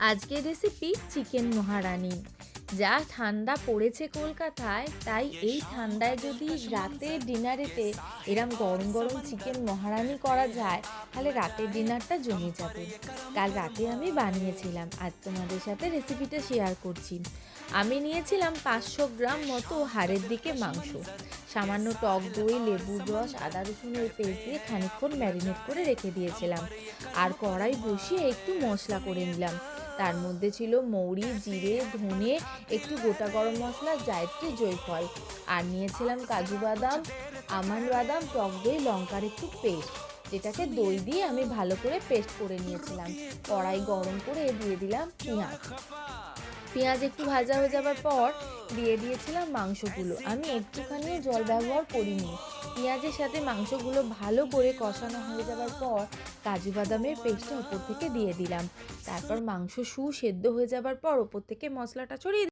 আজকের recipe chicken মহারানি। যা ঠান্ডা পড়েছে কলকাতায়, তাই এই ঠান্ডায় যদি রাতের ডিনারেতে এরম গরম গরম চিকেন মহারানি করা যায়, তাহলে রাতের ডিনারটা জমে যাবে। কাল রাতে আমি বানিয়েছিলাম, আজ তোমাদের সাথে রেসিপিটা শেয়ার করছি। আমি নিয়েছিলাম 500 গ্রাম মতো হাড়ের দিকে মাংস, সামান্য টক দই, লেবুর রস, আদা রসুনের পেস্ট দিয়ে খানিকক্ষণ ম্যারিনেট করে রেখে দিয়েছিলাম। আর কড়াই বসিয়ে একটু মশলা করে নিলাম। তার মধ্যে ছিল মৌরি, জিরে, ধনে, একটু গোটা গরম মশলা, জায়ত্রী, জয়ফল। আর নিয়েছিলাম কাজু বাদাম, আমন্ড বাদাম, টক দই, লঙ্কার একটু পেস্ট, যেটাকে দই দিয়ে আমি ভালো করে পেস্ট করে নিয়েছিলাম। কড়াই গরম করে দিয়ে দিলাম পেঁয়াজ। পেঁয়াজ একটু ভাজা হয়ে যাবার পর দিয়ে দিয়েছিলাম মাংসগুলো। আমি একটুখানিও জল ব্যবহার করিনি। পেঁয়াজের সাথে মাংসগুলো ভালো করে কষানো হয়ে যাবার পর কাজু বাদামের পেস্টটা উপর থেকে দিয়ে দিলাম। তারপর মাংস সুসেদ্ধ হয়ে যাবার পর ওপর থেকে মশলাটা ছড়িয়ে